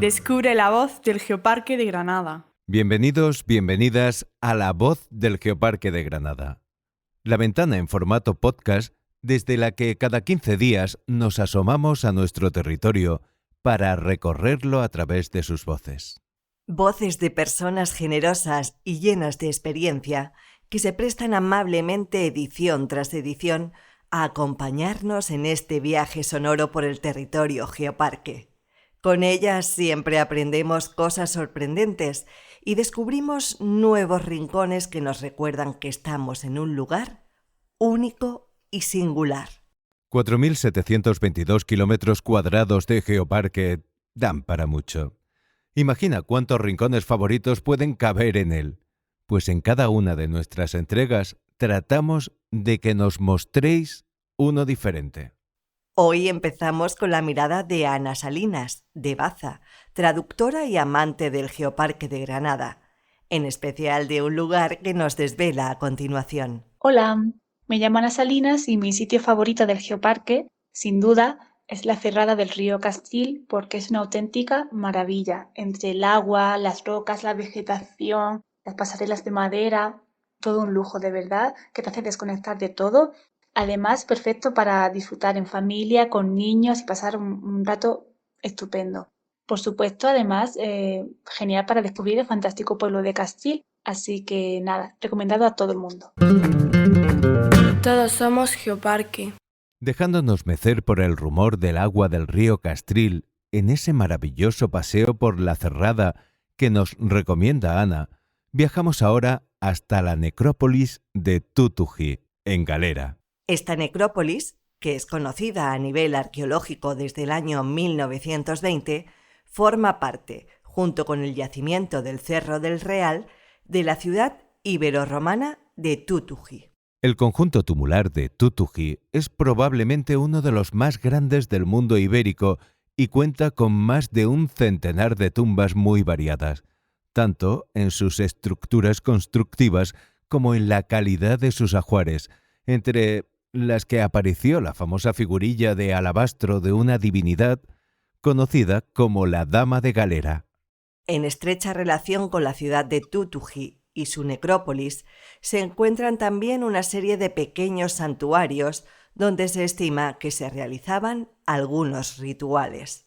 Descubre la voz del Geoparque de Granada. Bienvenidos, bienvenidas a La Voz del Geoparque de Granada. La ventana en formato podcast desde la que cada 15 días nos asomamos a nuestro territorio para recorrerlo a través de sus voces. Voces de personas generosas y llenas de experiencia que se prestan amablemente edición tras edición a acompañarnos en este viaje sonoro por el territorio Geoparque. Con ellas siempre aprendemos cosas sorprendentes y descubrimos nuevos rincones que nos recuerdan que estamos en un lugar único y singular. 4.722 kilómetros cuadrados de geoparque dan para mucho. Imagina cuántos rincones favoritos pueden caber en él, pues en cada una de nuestras entregas tratamos de que nos mostréis uno diferente. Hoy empezamos con la mirada de Ana Salinas, de Baza, traductora y amante del Geoparque de Granada, en especial de un lugar que nos desvela a continuación. Hola, me llamo Ana Salinas y mi sitio favorito del Geoparque, sin duda, es la Cerrada del río Castil porque es una auténtica maravilla. Entre el agua, las rocas, la vegetación, las pasarelas de madera, todo un lujo de verdad que te hace desconectar de todo. Además, perfecto para disfrutar en familia, con niños y pasar un rato estupendo. Por supuesto, además, genial para descubrir el fantástico pueblo de Castil. Así que nada, recomendado a todo el mundo. Todos somos Geoparque. Dejándonos mecer por el rumor del agua del río Castril en ese maravilloso paseo por la Cerrada que nos recomienda Ana, viajamos ahora hasta la necrópolis de Tutuji, en Galera. Esta necrópolis, que es conocida a nivel arqueológico desde el año 1920, forma parte, junto con el yacimiento del Cerro del Real, de la ciudad ibero-romana de Tutuji. El conjunto tumular de Tutuji es probablemente uno de los más grandes del mundo ibérico y cuenta con más de un centenar de tumbas muy variadas, tanto en sus estructuras constructivas como en la calidad de sus ajuares, entre las que apareció la famosa figurilla de alabastro de una divinidad conocida como la Dama de Galera. En estrecha relación con la ciudad de Tutuji y su necrópolis, se encuentran también una serie de pequeños santuarios donde se estima que se realizaban algunos rituales.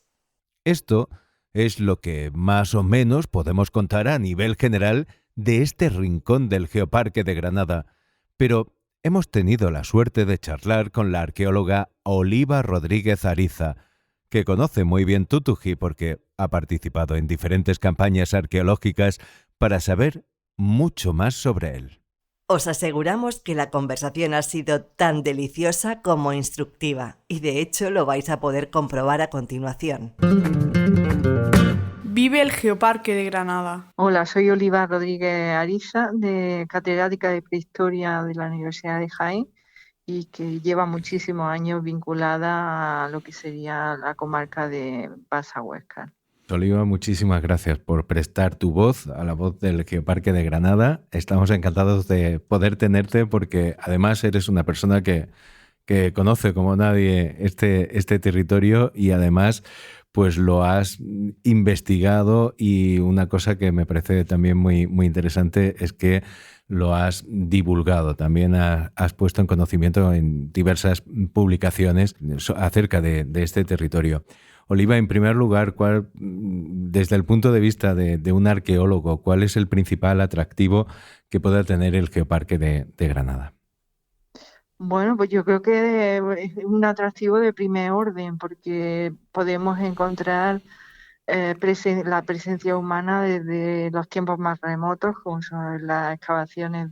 Esto es lo que más o menos podemos contar a nivel general de este rincón del Geoparque de Granada, pero hemos tenido la suerte de charlar con la arqueóloga Oliva Rodríguez Ariza, que conoce muy bien Tutuji porque ha participado en diferentes campañas arqueológicas para saber mucho más sobre él. Os aseguramos que la conversación ha sido tan deliciosa como instructiva y de hecho lo vais a poder comprobar a continuación. Vive el Geoparque de Granada. Hola, soy Oliva Rodríguez Ariza, catedrática de Prehistoria de la Universidad de Jaén y que lleva muchísimos años vinculada a lo que sería la comarca de Baza-Huéscar. Oliva, muchísimas gracias por prestar tu voz a la voz del Geoparque de Granada. Estamos encantados de poder tenerte porque además eres una persona que conoce como nadie este territorio y además pues lo has investigado, y una cosa que me parece también muy, muy interesante es que lo has divulgado. También has puesto en conocimiento en diversas publicaciones acerca de este territorio. Oliva, en primer lugar, desde el punto de vista de un arqueólogo, ¿cuál es el principal atractivo que pueda tener el Geoparque de Granada? Bueno, pues yo creo que es un atractivo de primer orden porque podemos encontrar la presencia humana desde los tiempos más remotos, como son las excavaciones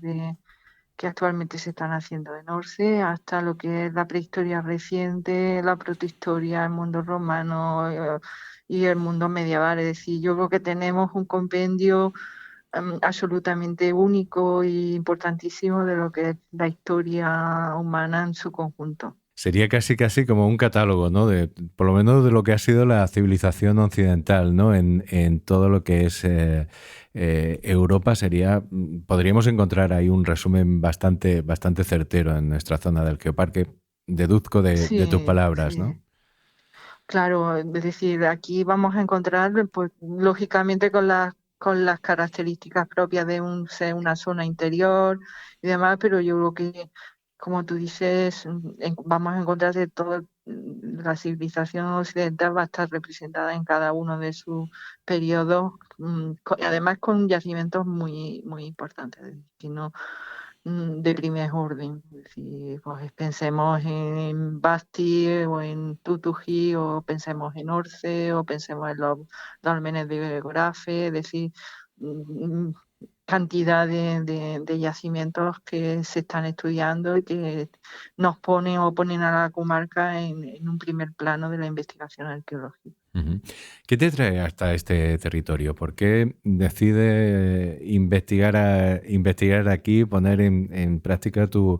que actualmente se están haciendo en Orce, hasta lo que es la prehistoria reciente, la protohistoria, el mundo romano y el mundo medieval. Es decir, yo creo que tenemos un compendio absolutamente único e importantísimo de lo que es la historia humana en su conjunto. Sería casi como un catálogo, ¿no? Por lo menos de lo que ha sido la civilización occidental, ¿no? En todo lo que es Europa podríamos encontrar ahí un resumen bastante certero en nuestra zona del Geoparque. Deduzco de tus palabras, sí. ¿no? Claro, es decir, aquí vamos a encontrar, pues, lógicamente con las características propias de ser una zona interior y demás, pero yo creo que, como tú dices, vamos a encontrar de todo, la civilización occidental va a estar representada en cada uno de sus periodos, además con yacimientos muy, muy importantes, es decir, que no, de primer orden. Es decir, pues pensemos en Basti o en Tutuji, o pensemos en Orce, o pensemos en los dólmenes de Gorafe, es decir, mm, cantidad de yacimientos que se están estudiando y que nos ponen o ponen a la comarca en un primer plano de la investigación arqueológica. Ujú. ¿Qué te trae hasta este territorio? ¿Por qué decides investigar aquí, poner en práctica tus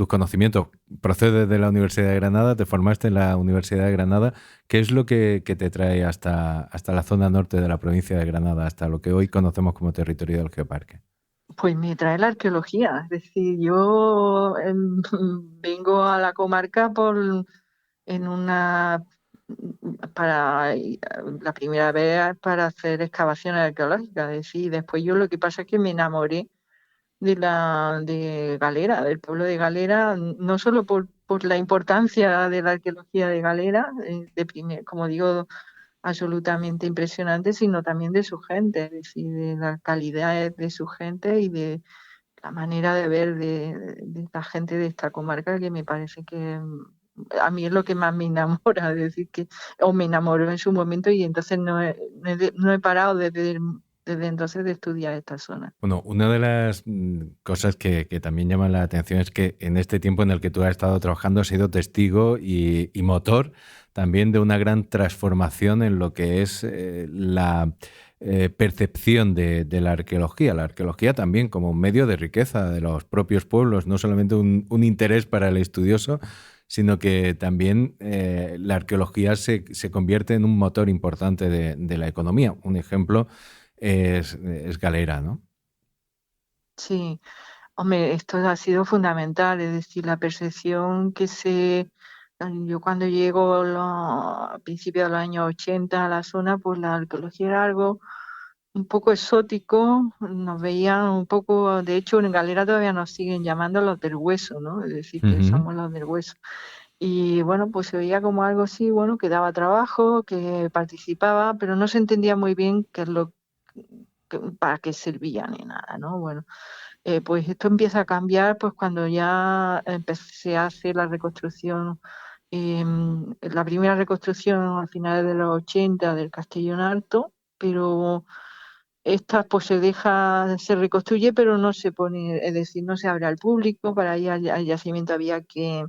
conocimientos? Procedes de la Universidad de Granada, te formaste en la Universidad de Granada. ¿Qué es lo que te trae hasta la zona norte de la provincia de Granada, hasta lo que hoy conocemos como territorio del Geoparque? Pues me trae la arqueología, es decir, yo vengo a la comarca en una para la primera vez para hacer excavaciones arqueológicas, es decir, después yo lo que pasa es que me enamoré de Galera, del pueblo de Galera, no solo por la importancia de la arqueología de Galera, como digo, absolutamente impresionante, sino también de su gente, es decir, de la calidad de su gente y de la manera de ver de esta gente de esta comarca, que me parece que a mí es lo que más me enamora, es decir, o me enamoró en su momento, y entonces no he parado desde entonces de estudiar esta zona. Bueno, una de las cosas que también llama la atención es que en este tiempo en el que tú has estado trabajando has sido testigo y motor también de una gran transformación en lo que es la percepción de la arqueología. La arqueología también como un medio de riqueza de los propios pueblos, no solamente un interés para el estudioso, sino que también la arqueología se convierte en un motor importante de la economía. Un ejemplo es Galera, ¿no? Sí, hombre, esto ha sido fundamental, es decir, la percepción yo cuando llego a principios de los años 80 a la zona, pues la arqueología era algo un poco exótico, nos veían un poco, de hecho en Galera todavía nos siguen llamando los del hueso, ¿no? Es decir, que Ujú. somos los del hueso. Y bueno, pues se veía como algo así, bueno, que daba trabajo, que participaba, pero no se entendía muy bien qué es para qué servía ni nada, ¿no? Bueno, pues esto empieza a cambiar pues cuando ya se hace la reconstrucción, la primera reconstrucción a finales de los 80 del Castellón Alto, pero esta pues se reconstruye, pero no se pone, es decir, no se abre al público. Para ir al yacimiento había que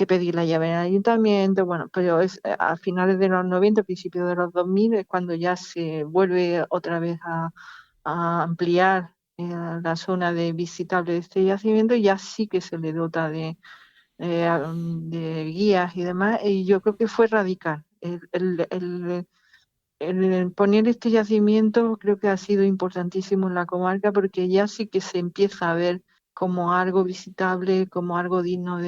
pedir la llave en el ayuntamiento, bueno, pero a finales de los 90, principios de los 2000, es cuando ya se vuelve otra vez a ampliar la zona de visitable de este yacimiento, y ya sí que se le dota de guías y demás, y yo creo que fue radical. El poner este yacimiento creo que ha sido importantísimo en la comarca, porque ya sí que se empieza a ver como algo visitable, como algo digno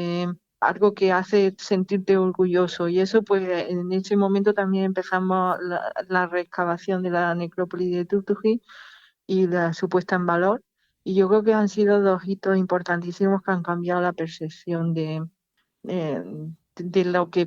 algo que hace sentirte orgulloso. Y eso, pues en ese momento también empezamos la reexcavación de la necrópolis de Tutuji y su puesta en valor. Y yo creo que han sido dos hitos importantísimos que han cambiado la percepción eh, de lo que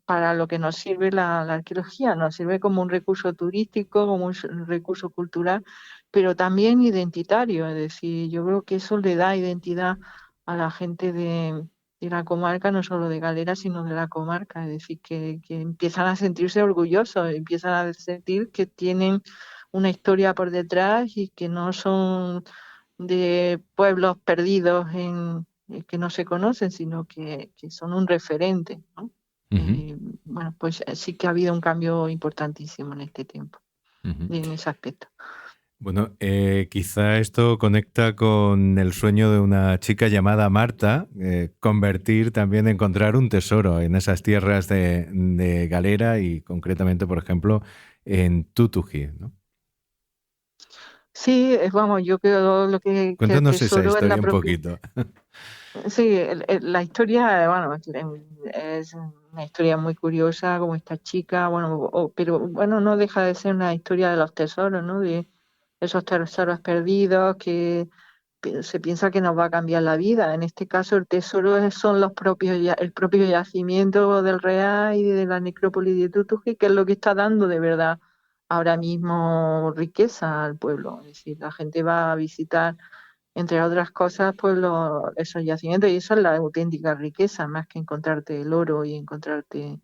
para lo que nos sirve la arqueología. Nos sirve como un recurso turístico, como un recurso cultural, pero también identitario. Es decir, yo creo que eso le da identidad a la gente de la comarca, no solo de Galera, sino de la comarca. Es decir, que empiezan a sentirse orgullosos, empiezan a sentir que tienen una historia por detrás y que no son de pueblos perdidos que no se conocen, sino que son un referente, ¿no? Ujú, Bueno, pues sí que ha habido un cambio importantísimo en este tiempo, ujú. en ese aspecto. Bueno, quizá esto conecta con el sueño de una chica llamada Marta, convertir también, encontrar un tesoro en esas tierras de Galera y concretamente, por ejemplo, en Tutuji, ¿no? Sí, vamos, yo creo lo que el Cuéntanos esa tesoro es la historia un propia. poquito. Sí, la historia, bueno, es una historia muy curiosa, como esta chica, bueno, pero bueno, no deja de ser una historia de los tesoros, ¿no? De esos tesoros perdidos que se piensa que nos va a cambiar la vida. En este caso, el tesoro son los propios, el propio yacimiento del Real y de la necrópolis de Tutuji, que es lo que está dando de verdad ahora mismo riqueza al pueblo. Es decir, la gente va a visitar, entre otras cosas, pues esos yacimientos, y eso es la auténtica riqueza, más que encontrarte el oro y encontrarte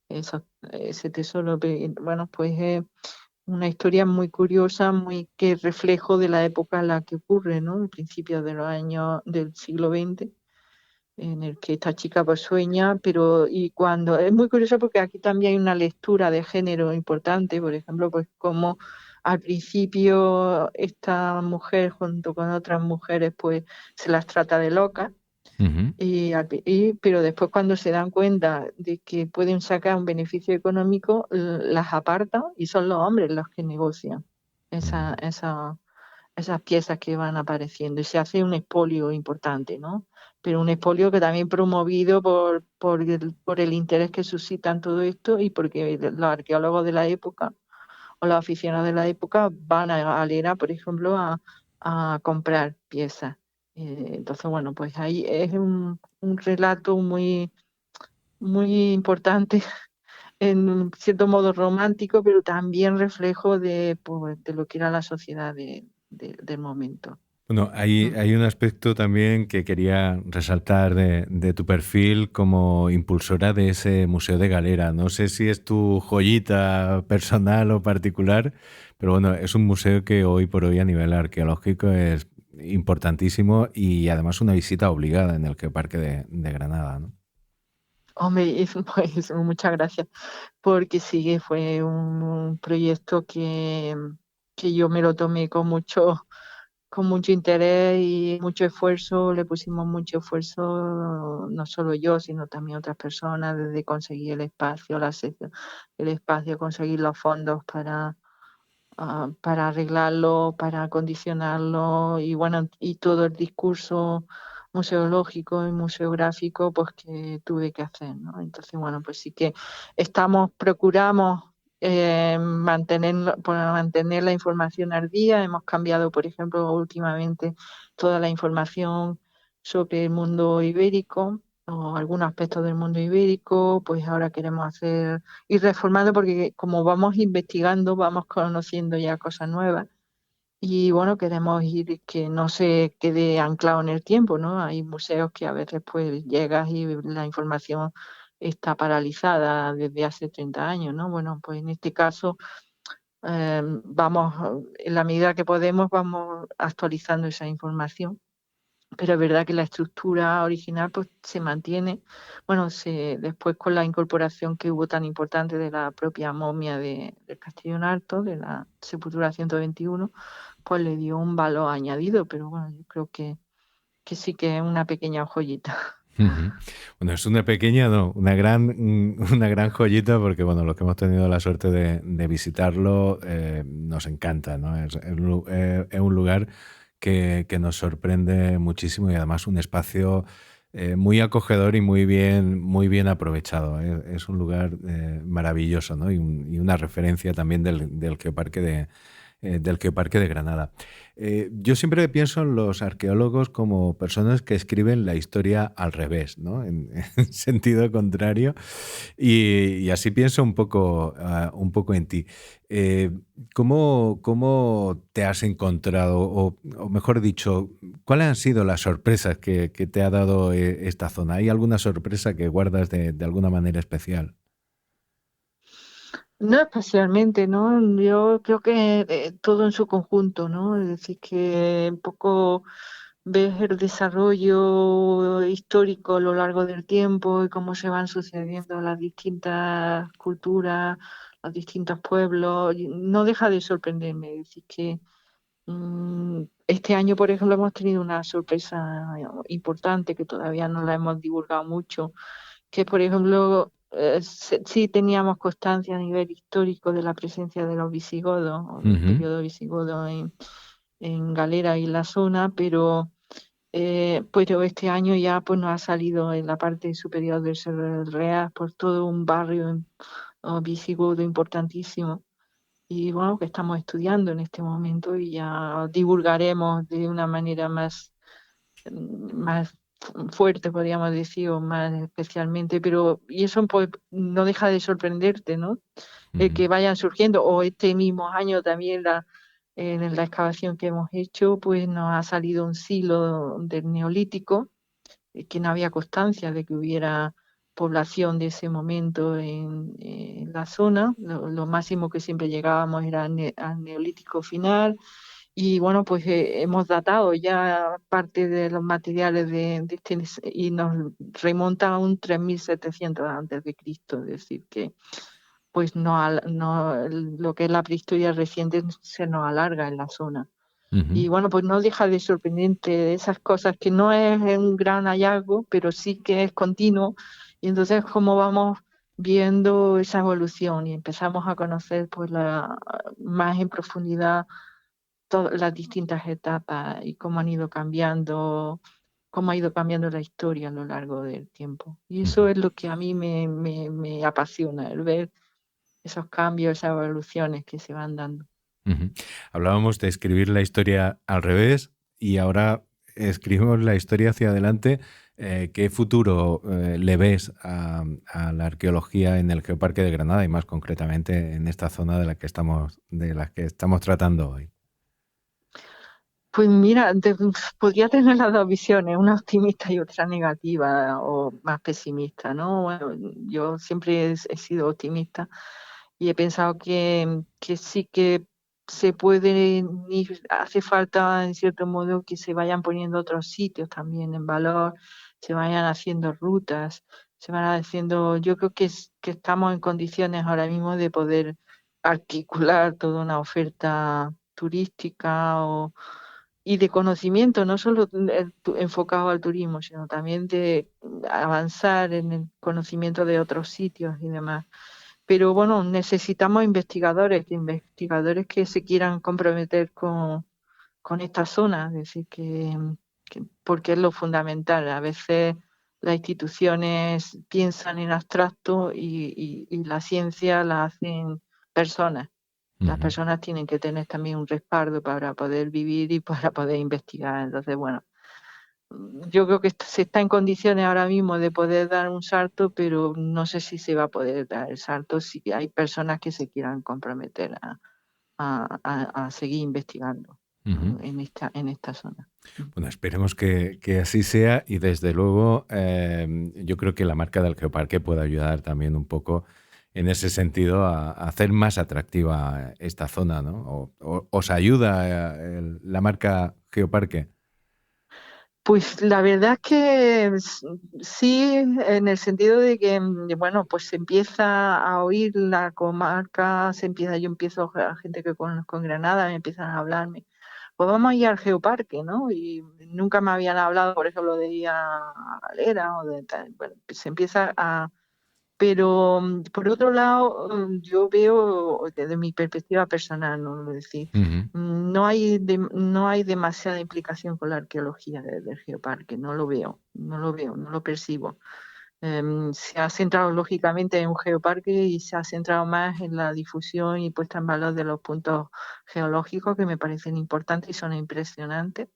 esos, ese tesoro. Bueno, pues una historia muy curiosa, muy que reflejo de la época en la que ocurre, ¿no? En principios de los años del siglo XX, en el que esta chica pues sueña, pero y cuando es muy curioso porque aquí también hay una lectura de género importante, por ejemplo, pues como al principio esta mujer junto con otras mujeres pues se las trata de locas Ujú. pero después cuando se dan cuenta de que pueden sacar un beneficio económico, las apartan y son los hombres los que negocian esa, Mm. esa, esas piezas que van apareciendo y se hace un expolio importante, ¿no? Pero un expolio que también promovido por el interés que suscitan todo esto y porque los arqueólogos de la época o los aficionados de la época van a Galera, por ejemplo, a comprar piezas. Entonces, bueno, pues ahí es un relato muy importante, en un cierto modo romántico, pero también reflejo pues, de lo que era la sociedad del momento. Bueno, Mm. hay un aspecto también que quería resaltar de tu perfil como impulsora de ese Museo de Galera. No sé si es tu joyita personal o particular, pero bueno, es un museo que hoy por hoy a nivel arqueológico es importantísimo y además una visita obligada en el Geoparque de Granada, ¿no? Hombre, pues muchas gracias, porque sí, fue un proyecto que yo me lo tomé con mucho interés y mucho esfuerzo, le pusimos mucho esfuerzo, no solo yo, sino también otras personas, desde conseguir el espacio, el espacio, conseguir los fondos para arreglarlo, para acondicionarlo y bueno, y todo el discurso museológico y museográfico pues que tuve que hacer, ¿no? Entonces, bueno, pues sí que procuramos mantener la información al día. Hemos cambiado, por ejemplo, últimamente toda la información sobre el mundo ibérico o algunos aspectos del mundo ibérico, pues ahora queremos ir reformando porque como vamos investigando, vamos conociendo ya cosas nuevas y bueno, queremos ir que no se quede anclado en el tiempo, ¿no? Hay museos que a veces pues llegas y la información está paralizada desde hace 30 años, ¿no? Bueno, pues en este caso vamos, en la medida que podemos, vamos actualizando esa información, pero es verdad que la estructura original pues se mantiene. Bueno, después con la incorporación que hubo tan importante de la propia momia del Castillo en Alto, de la Sepultura 121, pues le dio un valor añadido, pero bueno, yo creo que sí que es una pequeña joyita. Ujú. Bueno, es una pequeña, no, una gran joyita porque, bueno, los que hemos tenido la suerte de visitarlo nos encanta, ¿no? Es un lugar que nos sorprende muchísimo y además un espacio muy acogedor y muy bien aprovechado. Es un lugar maravilloso, ¿no? Y una referencia también del del Geoparque de Granada. Yo siempre pienso en los arqueólogos como personas que escriben la historia al revés, ¿no? En sentido contrario. Y así pienso un poco en ti. Eh, ¿Cómo te has encontrado, o mejor dicho, cuáles han sido las sorpresas que te ha dado esta zona? ¿Hay alguna sorpresa que guardas de alguna manera especial? No especialmente, ¿no? Yo creo que todo en su conjunto, ¿no? Es decir, que un poco ves el desarrollo histórico a lo largo del tiempo y cómo se van sucediendo las distintas culturas, los distintos pueblos. Y no deja de sorprenderme. Es decir, que este año, por ejemplo, hemos tenido una sorpresa importante que todavía no la hemos divulgado mucho, que por ejemplo sí teníamos constancia a nivel histórico de la presencia de los visigodos o del Ujú. periodo visigodo en Galera y la zona, pero este año ya pues nos ha salido en la parte superior del Cerro del Real, por todo un barrio visigodo importantísimo. Y bueno, que estamos estudiando en este momento y ya divulgaremos de una manera más fuerte, podríamos decir, o más especialmente, y eso pues no deja de sorprenderte, ¿no? Que vayan surgiendo, o este mismo año también en la excavación que hemos hecho, pues nos ha salido un silo del Neolítico, que no había constancia de que hubiera población de ese momento en la zona. Lo máximo que siempre llegábamos era al Neolítico final. Y bueno, pues hemos datado ya parte de los materiales de este y nos remonta a un 3700 antes de Cristo, es decir, que pues lo que es la prehistoria reciente se nos alarga en la zona. Y bueno, pues no deja de sorprendente de esas cosas que no es un gran hallazgo, pero sí que es continuo. Y entonces como vamos viendo esa evolución y empezamos a conocer pues más en profundidad todas las distintas etapas y cómo han ido cambiando, cómo ha ido cambiando la historia a lo largo del tiempo. Y eso es lo que a mí me apasiona, el ver esos cambios, esas evoluciones que se van dando. Hablábamos de escribir la historia al revés y ahora escribimos la historia hacia adelante. ¿Qué futuro le ves a la arqueología en el Geoparque de Granada y más concretamente en esta zona de la que estamos tratando hoy? Pues mira, podría tener las dos visiones, una optimista y otra negativa o más pesimista, ¿no? Bueno, yo siempre he sido optimista y he pensado que sí que se puede ir, hace falta en cierto modo que se vayan poniendo otros sitios también en valor, se vayan haciendo rutas, se van haciendo, yo creo que estamos en condiciones ahora mismo de poder articular toda una oferta turística y de conocimiento, no solo enfocado al turismo, sino también de avanzar en el conocimiento de otros sitios y demás. Pero bueno, necesitamos investigadores que se quieran comprometer con esta zona, es decir, porque es lo fundamental. A veces las instituciones piensan en abstracto y la ciencia la hacen personas. Las personas tienen que tener también un respaldo para poder vivir y para poder investigar. Entonces, bueno, yo creo que se está en condiciones ahora mismo de poder dar un salto, pero no sé si se va a poder dar el salto si hay personas que se quieran comprometer a seguir investigando en esta zona. Bueno, esperemos que así sea y desde luego yo creo que la marca del Geoparque puede ayudar también un poco en ese sentido a hacer más atractiva esta zona, ¿no? ¿Os ayuda la marca Geoparque? Pues la verdad es que sí, en el sentido de que, bueno, pues se empieza a oír la comarca, yo empiezo a gente que conozco en Granada, me empiezan a hablarme, pues vamos a ir al Geoparque, ¿no? Y nunca me habían hablado, por ejemplo, de ir a Galera o de tal. Bueno, pues se empieza a... Pero por otro lado, yo veo desde mi perspectiva personal, ¿no? Es decir, no hay demasiada implicación con la arqueología del Geoparque, no lo veo, no lo percibo. Se ha centrado lógicamente en un geoparque y se ha centrado más en la difusión y puesta en valor de los puntos geológicos que me parecen importantes y son impresionantes.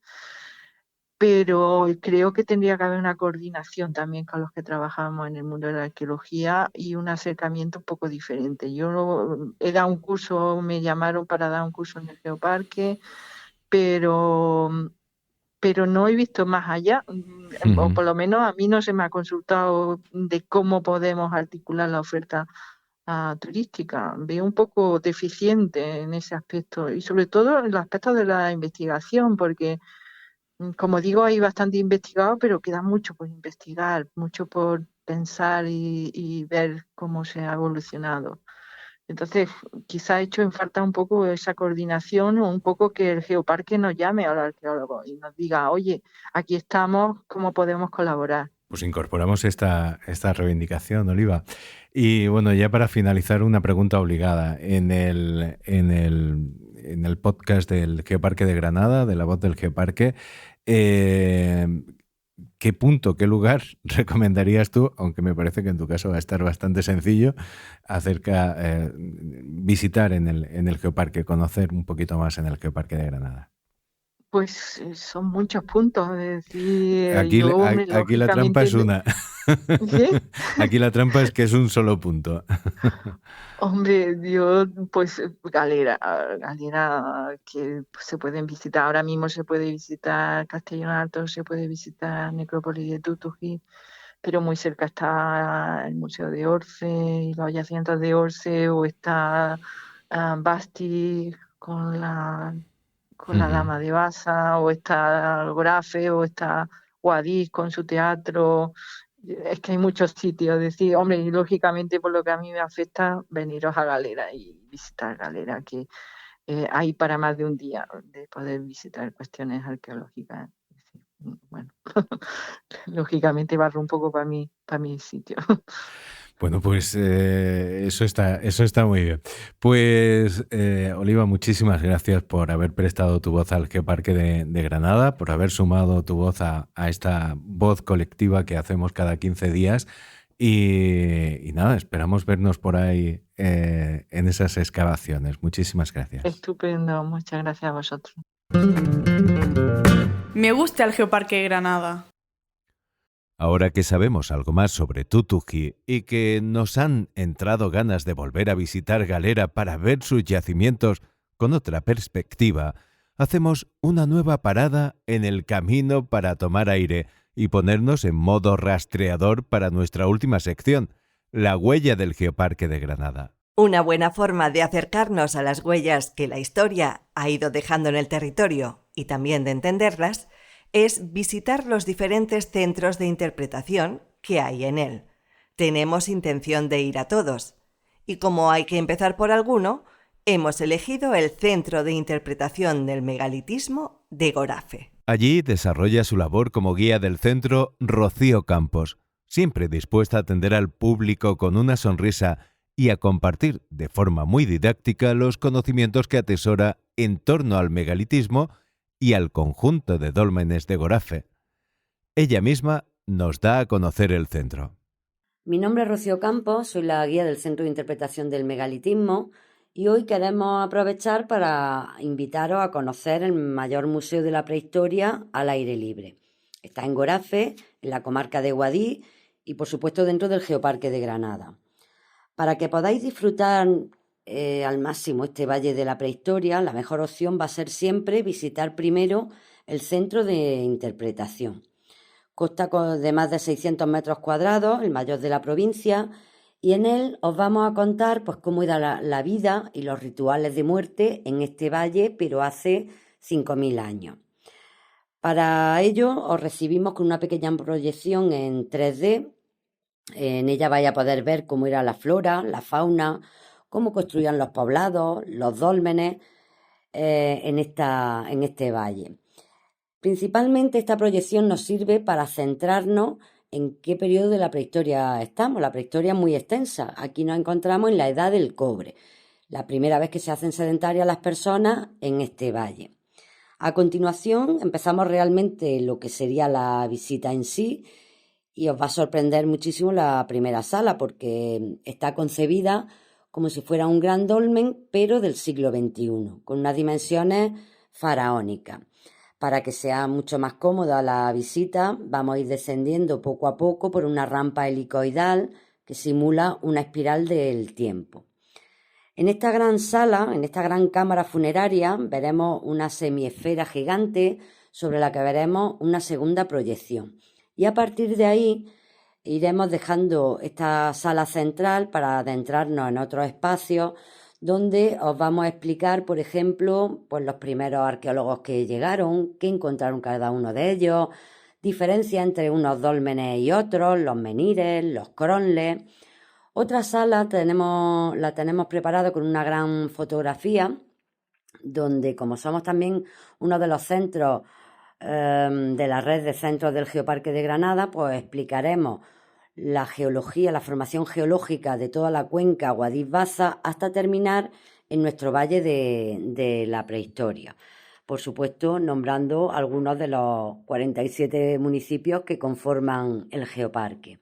Pero creo que tendría que haber una coordinación también con los que trabajamos en el mundo de la arqueología y un acercamiento un poco diferente. Yo he dado un curso, me llamaron para dar un curso en el Geoparque, pero no he visto más allá, o por lo menos a mí no se me ha consultado de cómo podemos articular la oferta turística. Veo un poco deficiente en ese aspecto y sobre todo en el aspecto de la investigación, porque como digo, hay bastante investigado, pero queda mucho por investigar, mucho por pensar y ver cómo se ha evolucionado. Entonces, quizá ha hecho en falta un poco esa coordinación o un poco que el Geoparque nos llame a los arqueólogos y nos diga, oye, aquí estamos, ¿cómo podemos colaborar? Pues incorporamos esta reivindicación, Oliva. Y bueno, ya para finalizar, una pregunta obligada. En el podcast del Geoparque de Granada, de La Voz del Geoparque, ¿qué punto, qué lugar recomendarías tú, aunque me parece que en tu caso va a estar bastante sencillo, visitar en el Geoparque, conocer un poquito más en el Geoparque de Granada? Pues son muchos puntos, es decir, Aquí, hombre, aquí la trampa es una. ¿Qué? Aquí la trampa es que es un solo punto. Hombre, yo, pues, galera que se pueden visitar, ahora mismo se puede visitar Castellón Alto, se puede visitar Necrópolis de Tutují, pero muy cerca está el Museo de Orce y los yacimientos de Orce, o está Basti con la Dama de Baza, o está Gorafe, o está Guadix con su teatro. Es que hay muchos sitios, es decir, hombre, y lógicamente por lo que a mí me afecta, veniros a Galera y visitar Galera, que hay para más de un día de poder visitar cuestiones arqueológicas. Bueno, lógicamente barro un poco para mi sitio. Bueno, pues eso está muy bien. Pues, Oliva, muchísimas gracias por haber prestado tu voz al Geoparque de Granada, por haber sumado tu voz a esta voz colectiva que hacemos cada 15 días. Y nada, esperamos vernos por ahí en esas excavaciones. Muchísimas gracias. Estupendo, muchas gracias a vosotros. Me gusta el Geoparque de Granada. Ahora que sabemos algo más sobre Tutují y que nos han entrado ganas de volver a visitar Galera para ver sus yacimientos con otra perspectiva, hacemos una nueva parada en el camino para tomar aire y ponernos en modo rastreador para nuestra última sección, la huella del Geoparque de Granada. Una buena forma de acercarnos a las huellas que la historia ha ido dejando en el territorio y también de entenderlas es visitar los diferentes centros de interpretación que hay en él. Tenemos intención de ir a todos. Y como hay que empezar por alguno, hemos elegido el Centro de Interpretación del Megalitismo de Gorafe. Allí desarrolla su labor como guía del centro Rocío Campos, siempre dispuesta a atender al público con una sonrisa y a compartir de forma muy didáctica los conocimientos que atesora en torno al megalitismo y al conjunto de dólmenes de Gorafe. Ella misma nos da a conocer el centro. Mi nombre es Rocío Campos, soy la guía del Centro de Interpretación del Megalitismo y hoy queremos aprovechar para invitaros a conocer el mayor museo de la prehistoria al aire libre. Está en Gorafe, en la comarca de Guadix y por supuesto dentro del Geoparque de Granada. Para que podáis disfrutar al máximo este valle de la prehistoria, la mejor opción va a ser siempre visitar primero el centro de interpretación. Consta de más de 600 metros cuadrados, el mayor de la provincia, y en él os vamos a contar pues, cómo era la vida y los rituales de muerte en este valle, pero hace 5.000 años. Para ello os recibimos con una pequeña proyección en 3D. En ella vais a poder ver cómo era la flora, la fauna, cómo construían los poblados, los dólmenes en este valle. Principalmente esta proyección nos sirve para centrarnos en qué periodo de la prehistoria estamos. La prehistoria es muy extensa. Aquí nos encontramos en la edad del cobre, la primera vez que se hacen sedentarias las personas en este valle. A continuación empezamos realmente lo que sería la visita en sí y os va a sorprender muchísimo la primera sala porque está concebida como si fuera un gran dolmen, pero del siglo XXI, con unas dimensiones faraónicas. Para que sea mucho más cómoda la visita, vamos a ir descendiendo poco a poco por una rampa helicoidal que simula una espiral del tiempo. En esta gran sala, en esta gran cámara funeraria, veremos una semiesfera gigante sobre la que veremos una segunda proyección. Y a partir de ahí iremos dejando esta sala central para adentrarnos en otros espacios donde os vamos a explicar, por ejemplo, pues los primeros arqueólogos que llegaron, qué encontraron cada uno de ellos, diferencias entre unos dólmenes y otros, los menires, los cronles. Otra sala la tenemos preparada con una gran fotografía donde, como somos también uno de los centros de la red de centros del Geoparque de Granada, pues explicaremos la geología, la formación geológica de toda la cuenca Guadix-Baza hasta terminar en nuestro valle de la prehistoria. Por supuesto, nombrando algunos de los 47 municipios que conforman el geoparque.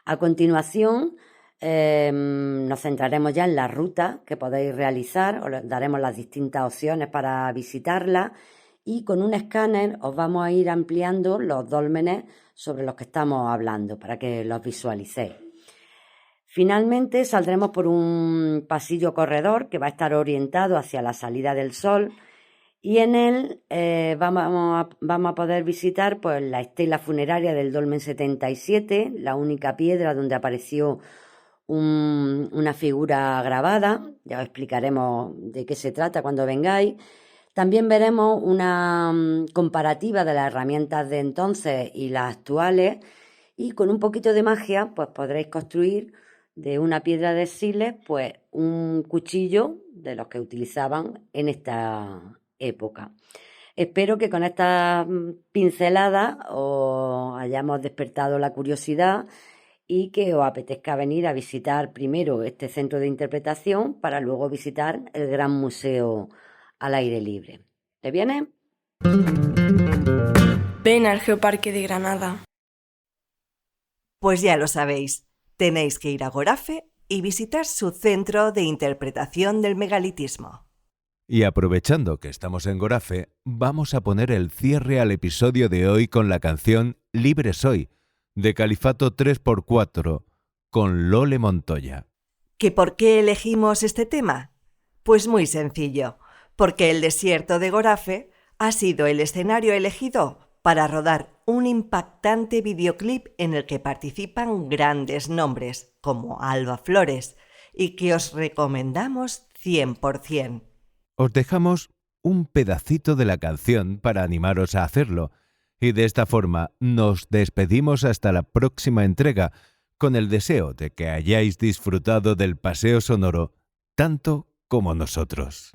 A continuación, nos centraremos ya en la ruta que podéis realizar, os daremos las distintas opciones para visitarla y con un escáner os vamos a ir ampliando los dólmenes sobre los que estamos hablando para que los visualicéis. Finalmente saldremos por un pasillo corredor que va a estar orientado hacia la salida del sol y en él vamos a poder visitar pues, la estela funeraria del Dolmen 77, la única piedra donde apareció una figura grabada. Ya os explicaremos de qué se trata cuando vengáis. También veremos una comparativa de las herramientas de entonces y las actuales y con un poquito de magia pues podréis construir de una piedra de siles pues un cuchillo de los que utilizaban en esta época. Espero que con estas pinceladas os hayamos despertado la curiosidad y que os apetezca venir a visitar primero este centro de interpretación para luego visitar el Gran Museo al aire libre. ¿Te viene? Ven al Geoparque de Granada. Pues ya lo sabéis, tenéis que ir a Gorafe y visitar su centro de interpretación del megalitismo. Y aprovechando que estamos en Gorafe, vamos a poner el cierre al episodio de hoy con la canción Libre Soy, de Califato 3x4, con Lole Montoya. ¿Que por qué elegimos este tema? Pues muy sencillo, porque el desierto de Gorafe ha sido el escenario elegido para rodar un impactante videoclip en el que participan grandes nombres como Alba Flores y que os recomendamos 100%. Os dejamos un pedacito de la canción para animaros a hacerlo y de esta forma nos despedimos hasta la próxima entrega con el deseo de que hayáis disfrutado del paseo sonoro tanto como nosotros.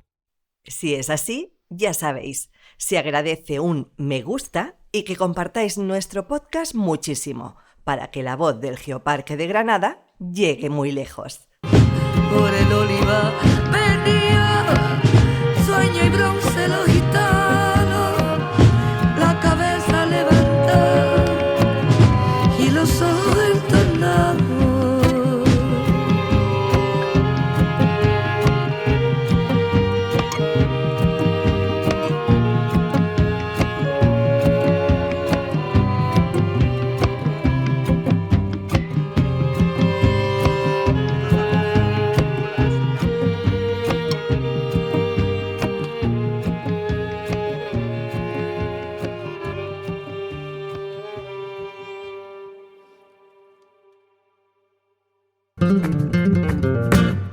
Si es así, ya sabéis, se agradece un me gusta y que compartáis nuestro podcast muchísimo para que la voz del Geoparque de Granada llegue muy lejos. Por el olivar venía sueño y bronce los gitanos, la cabeza levantada y los ojos entornados.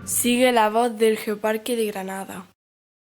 Sigue la voz del Geoparque de Granada.